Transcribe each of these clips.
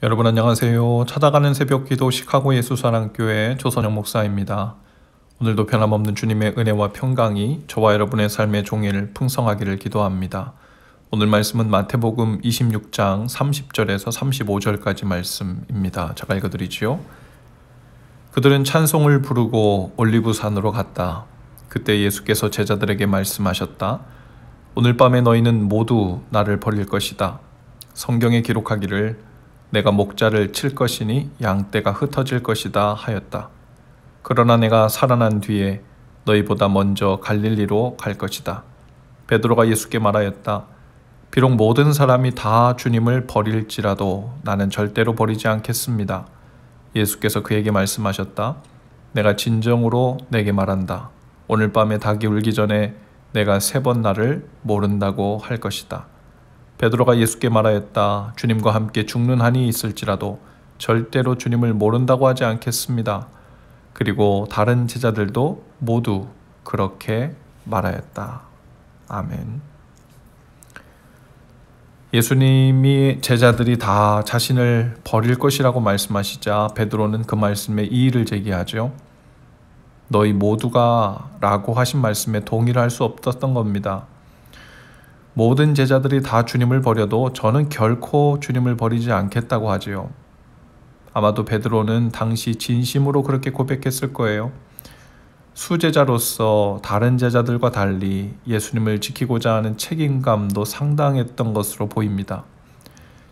여러분 안녕하세요. 찾아가는 새벽기도 시카고 예수사랑교회 조선영 목사입니다. 오늘도 변함없는 주님의 은혜와 평강이 저와 여러분의 삶의 종일 풍성하기를 기도합니다. 오늘 말씀은 마태복음 26장 30절에서 35절까지 말씀입니다. 제가 읽어드리지요. 그들은 찬송을 부르고 올리브산으로 갔다. 그때 예수께서 제자들에게 말씀하셨다. 오늘 밤에 너희는 모두 나를 버릴 것이다. 성경에 기록하기를 내가 목자를 칠 것이니 양떼가 흩어질 것이다 하였다. 그러나 내가 살아난 뒤에 너희보다 먼저 갈릴리로 갈 것이다. 베드로가 예수께 말하였다. 비록 모든 사람이 다 주님을 버릴지라도 나는 절대로 버리지 않겠습니다. 예수께서 그에게 말씀하셨다. 내가 진정으로 내게 말한다. 오늘 밤에 닭이 울기 전에 내가 3번 나를 모른다고 할 것이다. 베드로가 예수께 말하였다. 주님과 함께 죽는 한이 있을지라도 절대로 주님을 모른다고 하지 않겠습니다. 그리고 다른 제자들도 모두 그렇게 말하였다. 아멘. 예수님이 제자들이 다 자신을 버릴 것이라고 말씀하시자 베드로는 그 말씀에 이의를 제기하죠. 너희 모두가 라고 하신 말씀에 동의를 할 수 없었던 겁니다. 모든 제자들이 다 주님을 버려도 저는 결코 주님을 버리지 않겠다고 하지요. 아마도 베드로는 당시 진심으로 그렇게 고백했을 거예요. 수제자로서 다른 제자들과 달리 예수님을 지키고자 하는 책임감도 상당했던 것으로 보입니다.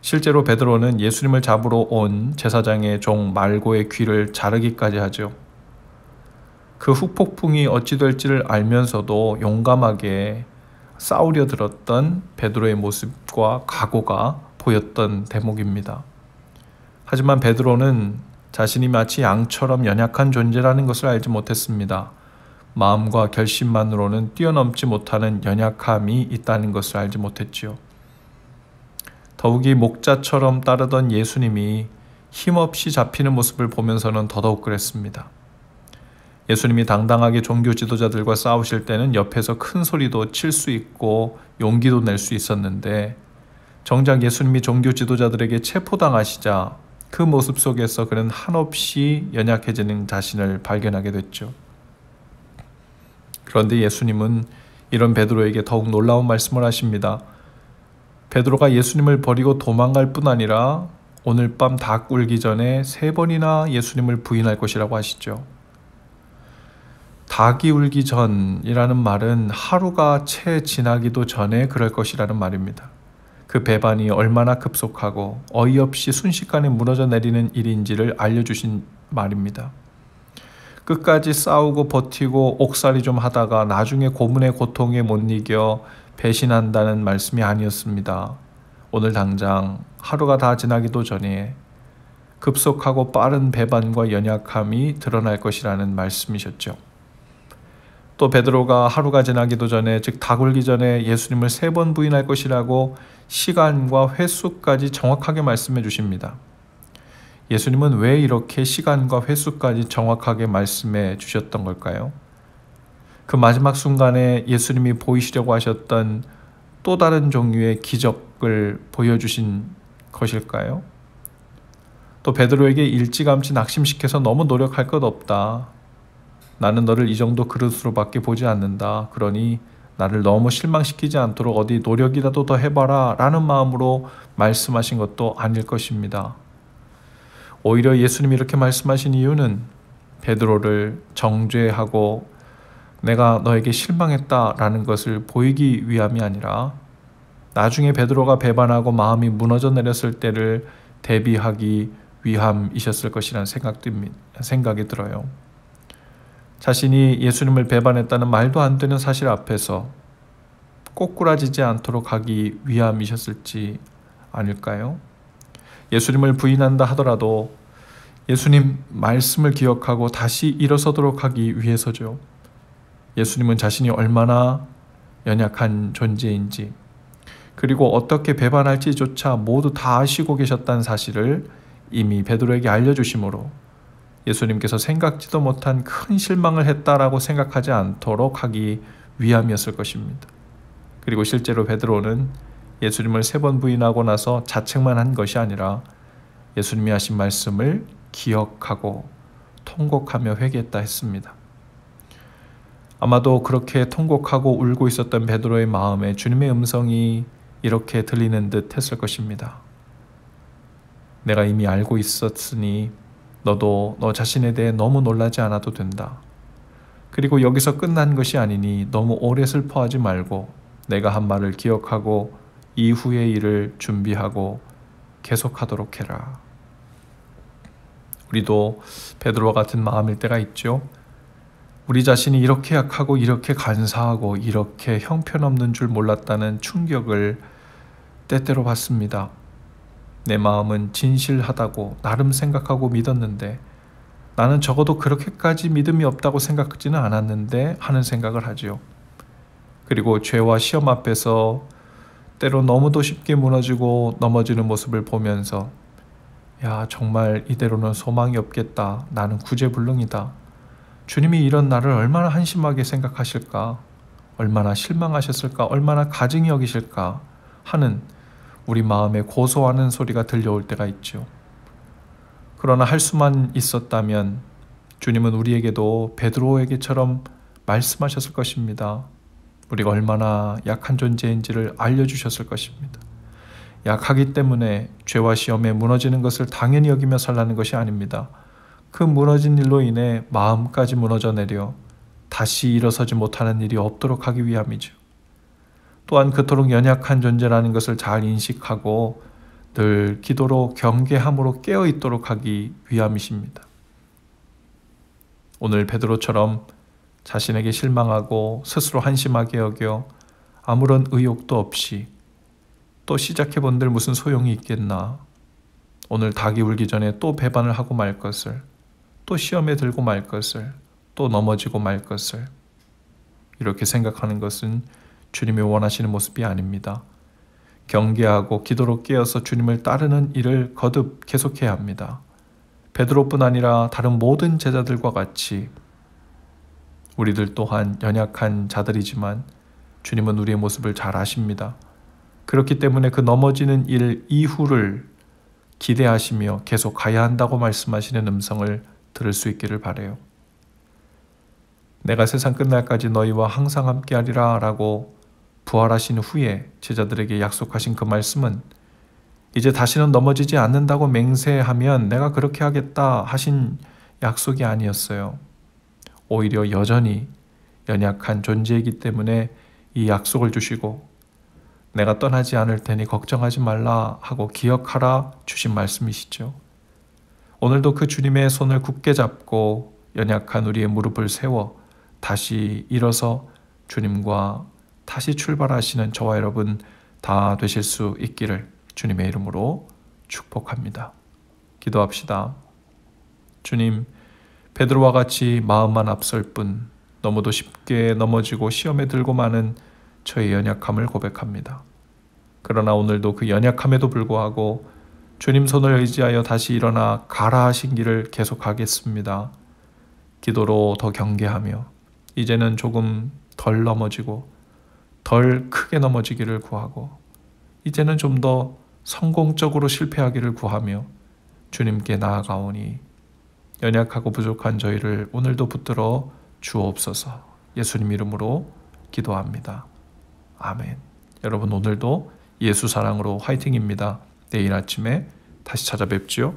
실제로 베드로는 예수님을 잡으러 온 제사장의 종 말고의 귀를 자르기까지 하죠. 그 후폭풍이 어찌 될지를 알면서도 용감하게 싸우려 들었던 베드로의 모습과 각오가 보였던 대목입니다. 하지만 베드로는 자신이 마치 양처럼 연약한 존재라는 것을 알지 못했습니다. 마음과 결심만으로는 뛰어넘지 못하는 연약함이 있다는 것을 알지 못했지요. 더욱이 목자처럼 따르던 예수님이 힘없이 잡히는 모습을 보면서는 더더욱 그랬습니다. 예수님이 당당하게 종교 지도자들과 싸우실 때는 옆에서 큰 소리도 칠 수 있고 용기도 낼 수 있었는데 정작 예수님이 종교 지도자들에게 체포당하시자 그 모습 속에서 그는 한없이 연약해지는 자신을 발견하게 됐죠. 그런데 예수님은 이런 베드로에게 더욱 놀라운 말씀을 하십니다. 베드로가 예수님을 버리고 도망갈 뿐 아니라 오늘 밤 닭 울기 전에 3번이나 예수님을 부인할 것이라고 하시죠. 닭이 울기 전이라는 말은 하루가 채 지나기도 전에 그럴 것이라는 말입니다. 그 배반이 얼마나 급속하고 어이없이 순식간에 무너져 내리는 일인지를 알려주신 말입니다. 끝까지 싸우고 버티고 옥살이 좀 하다가 나중에 고문의 고통에 못 이겨 배신한다는 말씀이 아니었습니다. 오늘 당장 하루가 다 지나기도 전에 급속하고 빠른 배반과 연약함이 드러날 것이라는 말씀이셨죠. 또 베드로가 하루가 지나기도 전에 즉 닭 울기 전에 예수님을 3번 부인할 것이라고 시간과 횟수까지 정확하게 말씀해 주십니다. 예수님은 왜 이렇게 시간과 횟수까지 정확하게 말씀해 주셨던 걸까요? 그 마지막 순간에 예수님이 보이시려고 하셨던 또 다른 종류의 기적을 보여주신 것일까요? 또 베드로에게 일찌감치 낙심시켜서 너무 노력할 것 없다. 나는 너를 이 정도 그릇으로밖에 보지 않는다. 그러니 나를 너무 실망시키지 않도록 어디 노력이라도 더 해봐라 라는 마음으로 말씀하신 것도 아닐 것입니다. 오히려 예수님이 이렇게 말씀하신 이유는 베드로를 정죄하고 내가 너에게 실망했다라는 것을 보이기 위함이 아니라 나중에 베드로가 배반하고 마음이 무너져 내렸을 때를 대비하기 위함이셨을 것이라는 생각이 들어요. 자신이 예수님을 배반했다는 말도 안 되는 사실 앞에서 꼬꾸라지지 않도록 하기 위함이셨을지 아닐까요? 예수님을 부인한다 하더라도 예수님 말씀을 기억하고 다시 일어서도록 하기 위해서죠. 예수님은 자신이 얼마나 연약한 존재인지 그리고 어떻게 배반할지조차 모두 다 아시고 계셨다는 사실을 이미 베드로에게 알려주심으로 예수님께서 생각지도 못한 큰 실망을 했다라고 생각하지 않도록 하기 위함이었을 것입니다. 그리고 실제로 베드로는 예수님을 3번 부인하고 나서 자책만 한 것이 아니라 예수님이 하신 말씀을 기억하고 통곡하며 회개했다 했습니다. 아마도 그렇게 통곡하고 울고 있었던 베드로의 마음에 주님의 음성이 이렇게 들리는 듯 했을 것입니다. 내가 이미 알고 있었으니 너도 너 자신에 대해 너무 놀라지 않아도 된다. 그리고 여기서 끝난 것이 아니니 너무 오래 슬퍼하지 말고 내가 한 말을 기억하고 이후의 일을 준비하고 계속하도록 해라. 우리도 베드로와 같은 마음일 때가 있죠. 우리 자신이 이렇게 약하고 이렇게 간사하고 이렇게 형편없는 줄 몰랐다는 충격을 때때로 받습니다. 내 마음은 진실하다고 나름 생각하고 믿었는데 나는 적어도 그렇게까지 믿음이 없다고 생각하지는 않았는데 하는 생각을 하지요. 그리고 죄와 시험 앞에서 때로 너무도 쉽게 무너지고 넘어지는 모습을 보면서 야, 정말 이대로는 소망이 없겠다. 나는 구제불능이다. 주님이 이런 나를 얼마나 한심하게 생각하실까? 얼마나 실망하셨을까? 얼마나 가증히 여기실까? 하는 우리 마음에 고소하는 소리가 들려올 때가 있죠. 그러나 할 수만 있었다면 주님은 우리에게도 베드로에게처럼 말씀하셨을 것입니다. 우리가 얼마나 약한 존재인지를 알려주셨을 것입니다. 약하기 때문에 죄와 시험에 무너지는 것을 당연히 여기며 살라는 것이 아닙니다. 그 무너진 일로 인해 마음까지 무너져 내려 다시 일어서지 못하는 일이 없도록 하기 위함이죠. 또한 그토록 연약한 존재라는 것을 잘 인식하고 늘 기도로 경계함으로 깨어있도록 하기 위함이십니다. 오늘 베드로처럼 자신에게 실망하고 스스로 한심하게 여겨 아무런 의욕도 없이 또 시작해본들 무슨 소용이 있겠나, 오늘 닭이 울기 전에 또 배반을 하고 말 것을, 또 시험에 들고 말 것을, 또 넘어지고 말 것을, 이렇게 생각하는 것은 주님이 원하시는 모습이 아닙니다. 경계하고 기도로 깨어서 주님을 따르는 일을 거듭 계속해야 합니다. 베드로뿐 아니라 다른 모든 제자들과 같이 우리들 또한 연약한 자들이지만 주님은 우리의 모습을 잘 아십니다. 그렇기 때문에 그 넘어지는 일 이후를 기대하시며 계속 가야 한다고 말씀하시는 음성을 들을 수 있기를 바라요. 내가 세상 끝날까지 너희와 항상 함께하리라 라고 부활하신 후에 제자들에게 약속하신 그 말씀은 이제 다시는 넘어지지 않는다고 맹세하면 내가 그렇게 하겠다 하신 약속이 아니었어요. 오히려 여전히 연약한 존재이기 때문에 이 약속을 주시고 내가 떠나지 않을 테니 걱정하지 말라 하고 기억하라 주신 말씀이시죠. 오늘도 그 주님의 손을 굳게 잡고 연약한 우리의 무릎을 세워 다시 일어서 주님과 다시 출발하시는 저와 여러분 다 되실 수 있기를 주님의 이름으로 축복합니다. 기도합시다. 주님, 베드로와 같이 마음만 앞설 뿐 너무도 쉽게 넘어지고 시험에 들고 마는 저의 연약함을 고백합니다. 그러나 오늘도 그 연약함에도 불구하고 주님 손을 의지하여 다시 일어나 가라 하신 길을 계속하겠습니다. 기도로 더 경계하며 이제는 조금 덜 넘어지고 덜 크게 넘어지기를 구하고 이제는 좀 더 성공적으로 실패하기를 구하며 주님께 나아가오니 연약하고 부족한 저희를 오늘도 붙들어 주옵소서. 예수님 이름으로 기도합니다. 아멘. 여러분 오늘도 예수 사랑으로 화이팅입니다. 내일 아침에 다시 찾아뵙죠.